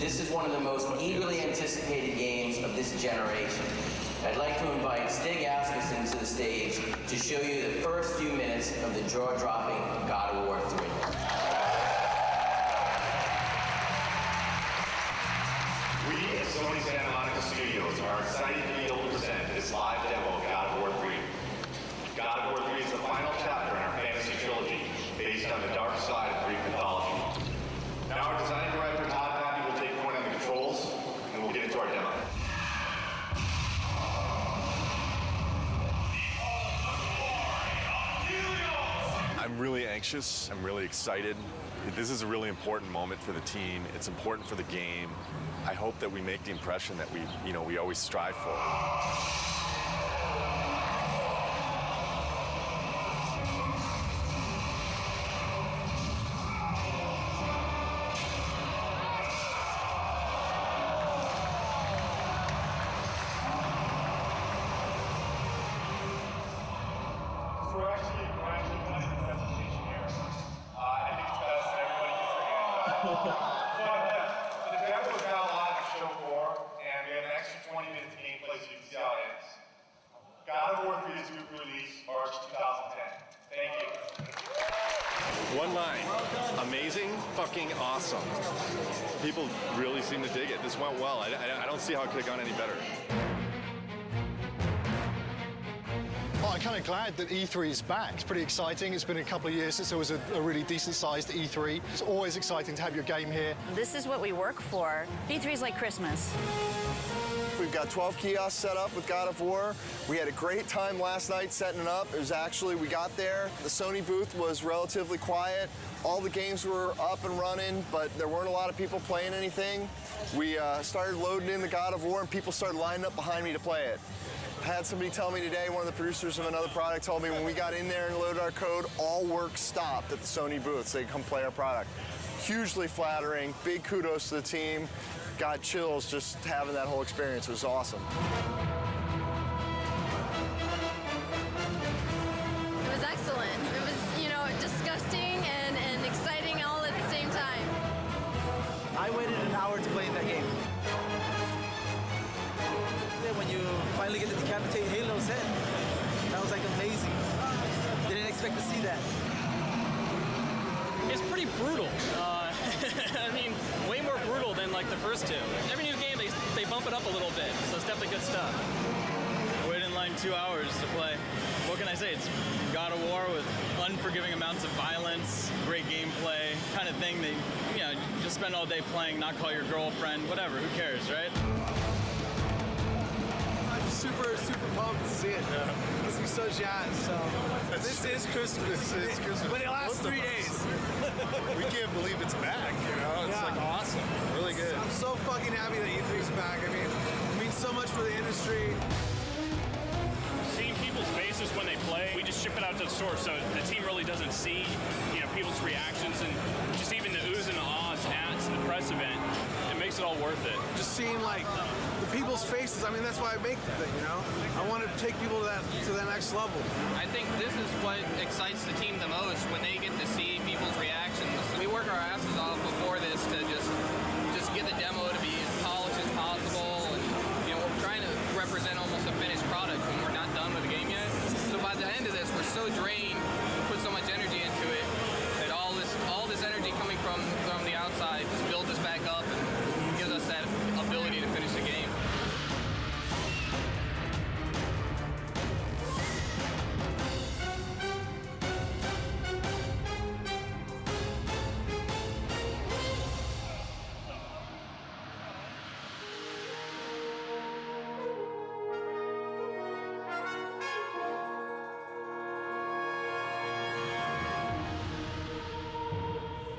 this is one of the most eagerly anticipated games of this generation. I'd like to invite Stig Asmussen to the stage to show you the first few minutes of the jaw-dropping God of War III. We at Sony Santa Monica Studios are excited to be able to present this live demo of God of War III. God of War III is the final chapter in our fantasy trilogy based on the dark side of Greek mythology. Now our design director, Todd Pappy, will take point on the controls, and we'll get into our demo. I'm really anxious. I'm really excited. This is a really important moment for the team. It's important for the game. I hope that we make the impression that we always strive for. We're actually running the presentation here. I think it's best that everybody gets their hands up. But the demo is now live at Show 4, and we have an extra 20 minutes of gameplay so you can see how it ends. God of War III is due for release March 2010. Thank you. One line. Amazing, fucking awesome. People really seem to dig it. This went well. I don't see how it could have gone any better. Oh, I'm kind of glad that E3 is back. It's pretty exciting. It's been a couple of years since there was a really decent-sized E3. It's always exciting to have your game here. This is what we work for. E3 is like Christmas. We've got 12 kiosks set up with God of War. We had a great time last night setting it up. It was actually, we got there, the Sony booth was relatively quiet. All the games were up and running, but there weren't a lot of people playing anything. We started loading in the God of War, and people started lining up behind me to play it. I had somebody tell me today, one of the producers of another product told me when we got in there and loaded our code, all work stopped at the Sony booth so they could come play our product. Hugely flattering, big kudos to the team. Got chills just having that whole experience. It was awesome. It was excellent. It was, disgusting and exciting all at the same time. I waited an hour to play that game. When you finally get to decapitate Halo's head, that was like amazing. Didn't expect to see that. It's pretty brutal. I mean, way more brutal than like the first two. Every new game, they bump it up a little bit, so it's definitely good stuff. I waited in line 2 hours to play. What can I say? It's God of War with unforgiving amounts of violence, great gameplay, kind of thing that, just spend all day playing, not call your girlfriend, whatever, who cares, right? Super pumped to see it. Must be so jazzed. So this is Christmas. It's Christmas. But it lasts 3 days. We can't believe it's back, It's like awesome. Really good. I'm so fucking happy that E3's back. I mean, it means so much for the industry. Seeing people's faces when they play, we just ship it out to the store, so the team really doesn't see, people's reactions, and just even the oohs and the ahs at the press event, it makes it all worth it. Just seeing like the people's faces. I mean, that's why I make the thing. I want to take people to that next level. I think this is what excites the team the most, when they get to see people's reactions. We work our asses off before this to just get the demo to be as polished as possible, and we're trying to represent almost a finished product when we're not done with the game yet. So by the end of this, we're so drained, put so much energy into it, that all this energy coming from the outside just builds us back up and gives us that ability to finish the game.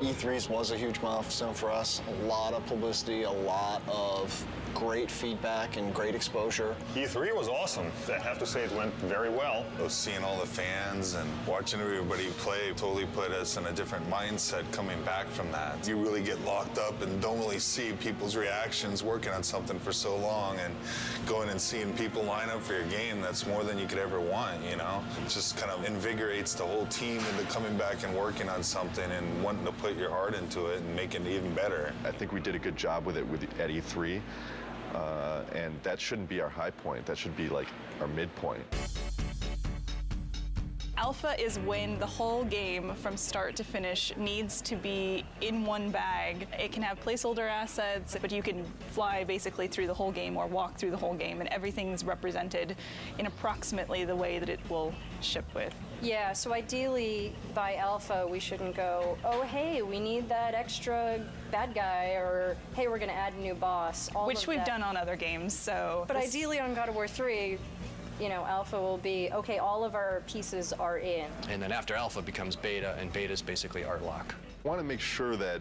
E3 was a huge milestone for us. A lot of publicity, a lot of great feedback and great exposure. E3 was awesome. I have to say it went very well. Seeing all the fans and watching everybody play totally put us in a different mindset coming back from that. You really get locked up and don't really see people's reactions working on something for so long, and going and seeing people line up for your game, that's more than you could ever want, you know? It just kind of invigorates the whole team into coming back and working on something and wanting to put your heart into it and make it even better. I think we did a good job with it at E3, and that shouldn't be our high point. That should be like our midpoint. Alpha is when the whole game from start to finish needs to be in one bag. It can have placeholder assets, but you can fly basically through the whole game or walk through the whole game, and everything's represented in approximately the way that it will ship with. Yeah, so ideally by Alpha we shouldn't go, oh hey, we need that extra bad guy, or hey, we're gonna add a new boss. Which we've done on other games, so. But ideally on God of War 3, you know, Alpha will be, okay, all of our pieces are in. And then after Alpha becomes Beta, and Beta is basically art lock. I want to make sure that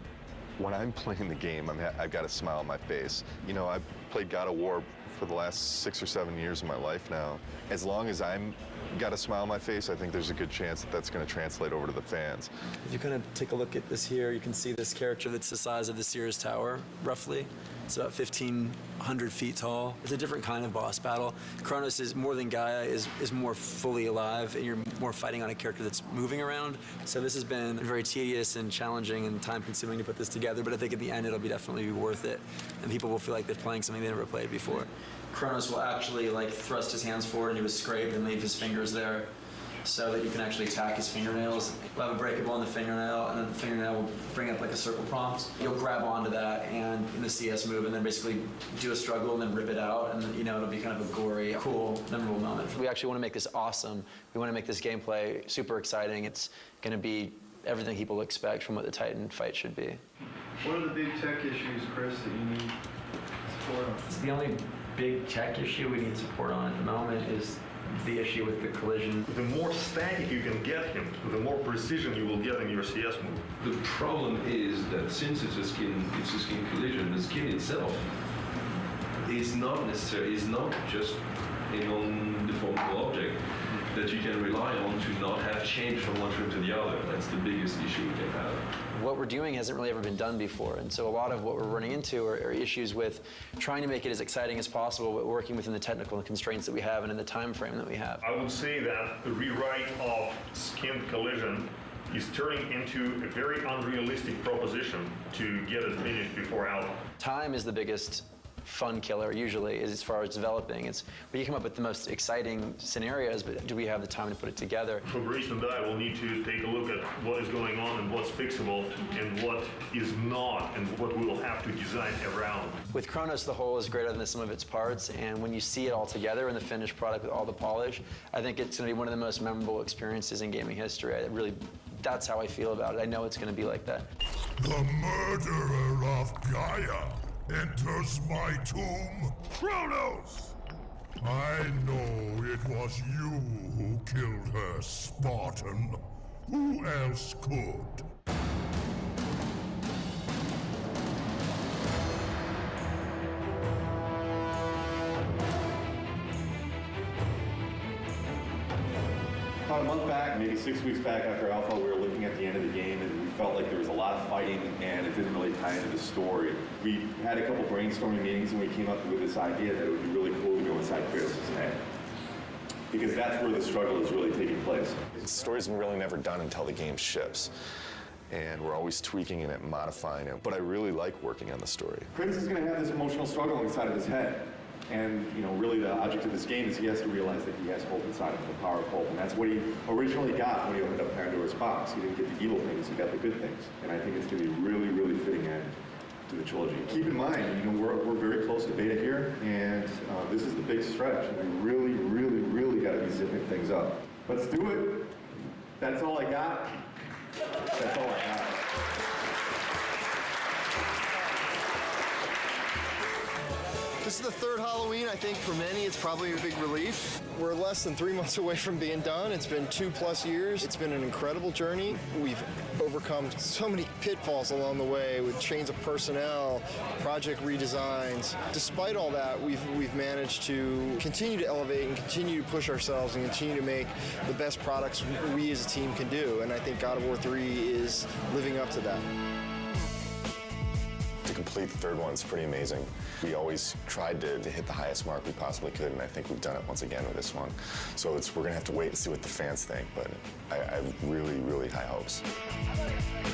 when I'm playing the game, I've got a smile on my face. You know, I've played God of War for the last 6 or 7 years of my life now. As long as I'm got a smile on my face, I think there's a good chance that that's going to translate over to the fans. If you kind of take a look at this here, you can see this character that's the size of the Sears Tower, roughly. It's about 1,500 feet tall. It's a different kind of boss battle. Kronos is more than Gaia, is more fully alive, and you're more fighting on a character that's moving around. So this has been very tedious and challenging and time-consuming to put this together, but I think at the end it'll definitely be worth it, and people will feel like they're playing something they never played before. Kronos will actually like thrust his hands forward and do a scrape and leave his fingers there, so that you can actually attack his fingernails. We'll have a breakable in the fingernail, and then the fingernail will bring up like a circle prompt. You'll grab onto that and in the CS move, and then basically do a struggle and then rip it out, and then, you know, it'll be kind of a gory, cool, memorable moment. We actually want to make this awesome. We want to make this gameplay super exciting. It's going to be everything people expect from what the Titan fight should be. What are the big tech issues, Chris, that you need support on? The only big tech issue we need support on at the moment is the issue with the collision. The more static you can get him, the more precision you will get in your CS move. The problem is that since it's a skin collision, the skin itself is not just a non-deformable object that you can rely on to not have change from one frame to the other. That's the biggest issue we can have. What we're doing hasn't really ever been done before, and so a lot of what we're running into are issues with trying to make it as exciting as possible, but working within the technical constraints that we have and in the time frame that we have. I would say that the rewrite of skin collision is turning into a very unrealistic proposition to get it finished before Alpha. Time is the biggest fun killer usually as far as developing. It's we come up with the most exciting scenarios, but do we have the time to put it together? Fabrice and I will need to take a look at what is going on and what's fixable and what is not, and what we will have to design around. With Kronos, the whole is greater than the sum of its parts, and when you see it all together in the finished product with all the polish, I think it's going to be one of the most memorable experiences in gaming history. That's how I feel about it. I know it's going to be like that. The murderer of Gaia enters my tomb. Kronos! I know it was you who killed her, Spartan. Who else could? About a month back, maybe 6 weeks back after Alpha, we were looking at the end of the game and we felt like there was a lot of fighting and it didn't really tie into the story. We had a couple brainstorming meetings and we came up with this idea that it would be really cool to go inside Kratos' head. Because that's where the struggle is really taking place. The story's really never done until the game ships. And we're always tweaking it and modifying it. But I really like working on the story. Kratos is going to have this emotional struggle inside of his head. And, you know, really the object of this game is he has to realize that he has hope inside of him, the power of hope. And that's what he originally got when he opened up Pandora's box. He didn't get the evil things, he got the good things. And I think it's going to be really, really fitting end to the trilogy. Keep in mind, you know, we're very close to beta here, and this is the big stretch. And we really, really, really got to be zipping things up. Let's do it. That's all I got. That's all I got. This is the third Halloween. I think for many it's probably a big relief. We're less than 3 months away from being done. It's been 2+ years. It's been an incredible journey. We've overcome so many pitfalls along the way with change of personnel, project redesigns. Despite all that, we've managed to continue to elevate and continue to push ourselves and continue to make the best products we as a team can do. And I think God of War 3 is living up to that. To complete the third one is pretty amazing. We always tried to hit the highest mark we possibly could, and I think we've done it once again with this one. So we're gonna have to wait and see what the fans think, but I have really, really high hopes.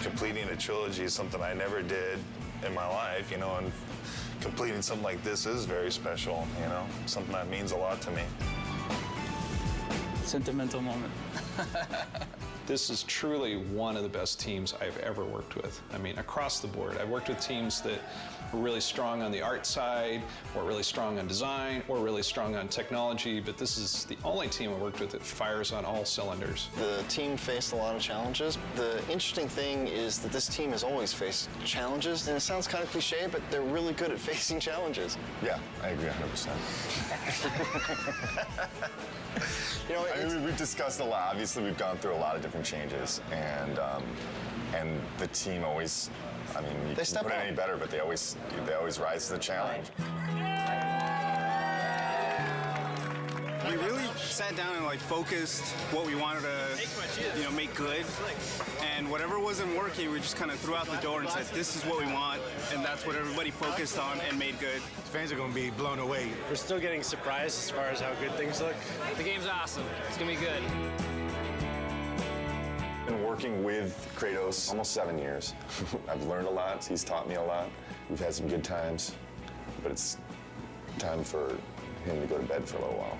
Completing a trilogy is something I never did in my life, you know, and completing something like this is very special, you know, something that means a lot to me. Sentimental moment. This is truly one of the best teams I've ever worked with. I mean, across the board. I've worked with teams that were really strong on the art side, or really strong on design, or really strong on technology, but this is the only team I worked with that fires on all cylinders. The team faced a lot of challenges. The interesting thing is that this team has always faced challenges, and it sounds kind of cliche, but they're really good at facing challenges. Yeah, I agree 100%. You know, I mean, we've discussed a lot. Obviously, we've gone through a lot of different changes, and the team always, I mean, you can put it any better, but they always rise to the challenge. We really sat down and focused what we wanted to, make good, and whatever wasn't working, we just kind of threw out the door and said, this is what we want, and that's what everybody focused on and made good. Fans are going to be blown away. We're still getting surprised as far as how good things look. The game's awesome. It's gonna be good. Been working with Kratos almost 7 years. I've learned a lot. He's taught me a lot. We've had some good times, but it's time for him to go to bed for a little while.